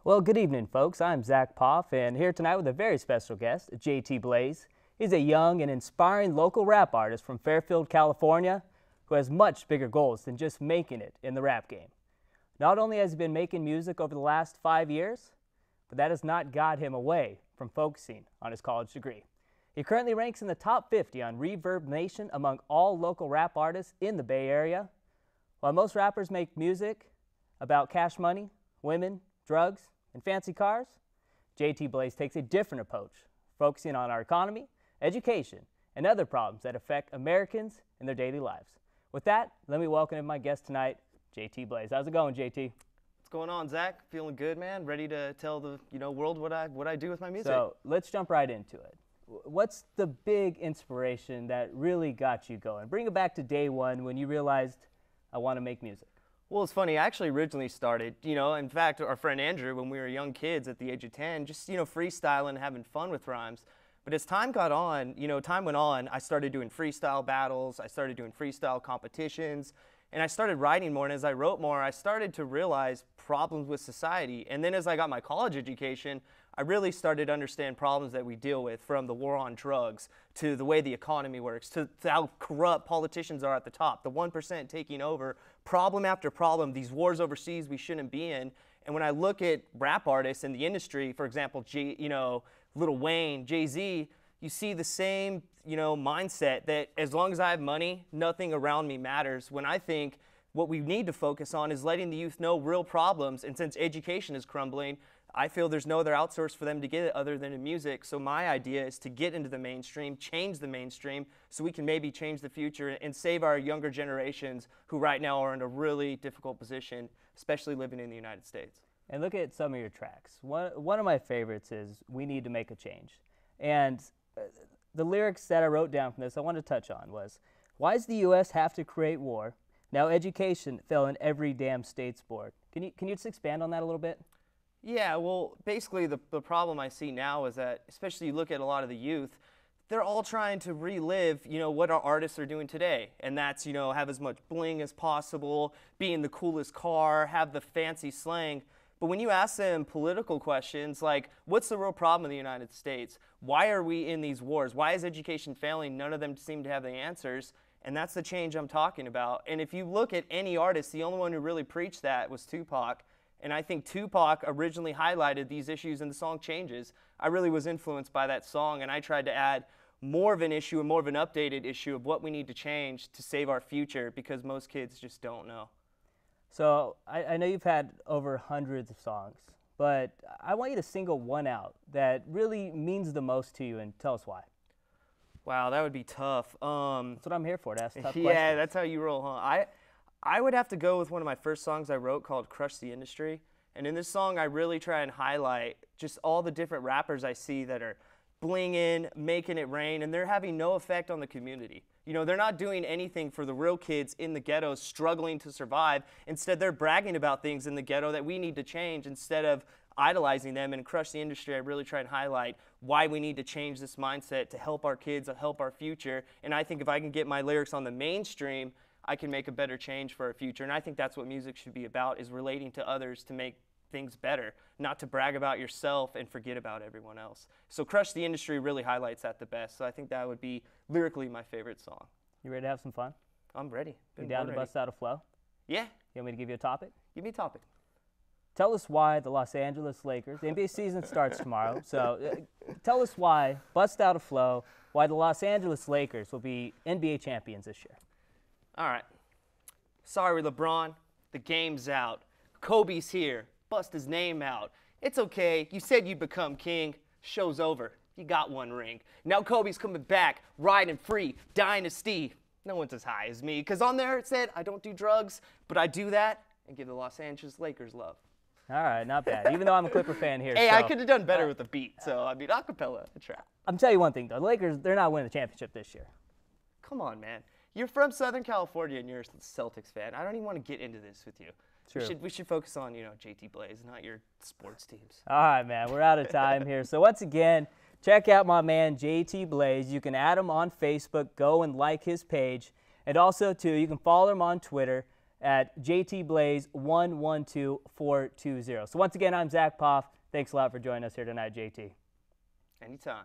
Well, good evening, folks. I'm Zach Poff, and here tonight with a very special guest, JT Blaze. He's a young and inspiring local rap artist from Fairfield, California, who has much bigger goals than just making it in the rap game. Not only has he been making music over the last 5 years, but that has not got him away from focusing on his college degree. He currently ranks in the top 50 on Reverb Nation among all local rap artists in the Bay Area. While most rappers make music about cash money, women, drugs, and fancy cars, JT Blaze takes a different approach, focusing on our economy, education, and other problems that affect Americans in their daily lives. With that, let me welcome my guest tonight, JT Blaze. How's it going, JT? What's going on, Zach? Feeling good, man. Ready to tell the world what I do with my music. So let's jump right into it. What's the big inspiration that really got you going? Bring it back to day one when you realized I want to make music. Well, it's funny. I actually originally started, in fact, our friend Andrew, when we were young kids at the age of 10, just, freestyling, having fun with rhymes. But as time got on, time went on, I started doing freestyle battles, I started doing freestyle competitions, and I started writing more. And as I wrote more, I started to realize problems with society. And then as I got my college education, I really started to understand problems that we deal with, from the war on drugs to the way the economy works to how corrupt politicians are at the top, the 1% taking over, problem after problem, these wars overseas we shouldn't be in. And when I look at rap artists in the industry, for example, Lil Wayne, Jay-Z, you see the same, mindset that as long as I have money, nothing around me matters. When I think what we need to focus on is letting the youth know real problems. And since education is crumbling, I feel there's no other outsource for them to get it other than in music. So my idea is to get into the mainstream, change the mainstream, so we can maybe change the future and save our younger generations who right now are in a really difficult position, especially living in the United States. And look at some of your tracks. One of my favorites is We Need to Make a Change. And the lyrics that I wrote down from this I want to touch on was, why does the U.S. have to create war? Now education fell in every damn state's board. Can you just expand on that a little bit? Yeah, well, basically the problem I see now is that, especially you look at a lot of the youth, they're all trying to relive, what our artists are doing today. And that's, have as much bling as possible, be in the coolest car, have the fancy slang. But when you ask them political questions like, what's the real problem in the United States? Why are we in these wars? Why is education failing? None of them seem to have the answers. And that's the change I'm talking about. And if you look at any artist, the only one who really preached that was Tupac. And I think Tupac originally highlighted these issues in the song Changes. I really was influenced by that song, and I tried to add more of an issue and more of an updated issue of what we need to change to save our future, because most kids just don't know. So I know you've had over hundreds of songs, but I want you to single one out that really means the most to you and tell us why. Wow, that would be tough. That's what I'm here for, to ask tough questions. Yeah, that's how you roll, huh? I would have to go with one of my first songs I wrote called Crush the Industry. And in this song, I really try and highlight just all the different rappers I see that are blinging, making it rain, and they're having no effect on the community. They're not doing anything for the real kids in the ghettos struggling to survive. Instead, they're bragging about things in the ghetto that we need to change instead of idolizing them. And Crush the Industry, I really try and highlight why we need to change this mindset to help our kids, to help our future. And I think if I can get my lyrics on the mainstream, I can make a better change for our future. And I think that's what music should be about, is relating to others to make things better, not to brag about yourself and forget about everyone else. So Crush the Industry really highlights that the best. So I think that would be lyrically my favorite song. You ready to have some fun? I'm ready. You down to bust out a flow? Yeah. You want me to give you a topic? Give me a topic. Tell us why the Los Angeles Lakers, the NBA season starts tomorrow, so tell us why, bust out a flow, why the Los Angeles Lakers will be NBA champions this year. All right. Sorry, LeBron. The game's out. Kobe's here. Bust his name out. It's okay. You said you'd become king. Show's over. You got one ring. Now Kobe's coming back, riding free. Dynasty. No one's as high as me. Because on there it said, I don't do drugs, but I do that and give the Los Angeles Lakers love. All right, not bad. Even though I'm a Clipper fan here. Hey, so, I could have done better with the beat. So, acapella, a trap. I'm telling you one thing, though. The Lakers, they're not winning the championship this year. Come on, man. You're from Southern California and you're a Celtics fan. I don't even want to get into this with you. True. We should focus on, JT Blaze, not your sports teams. All right, man. We're out of time here. So once again, check out my man JT Blaze. You can add him on Facebook. Go and like his page. And also, too, you can follow him on Twitter at JTBlaze112420. So once again, I'm Zach Poff. Thanks a lot for joining us here tonight, JT. Anytime.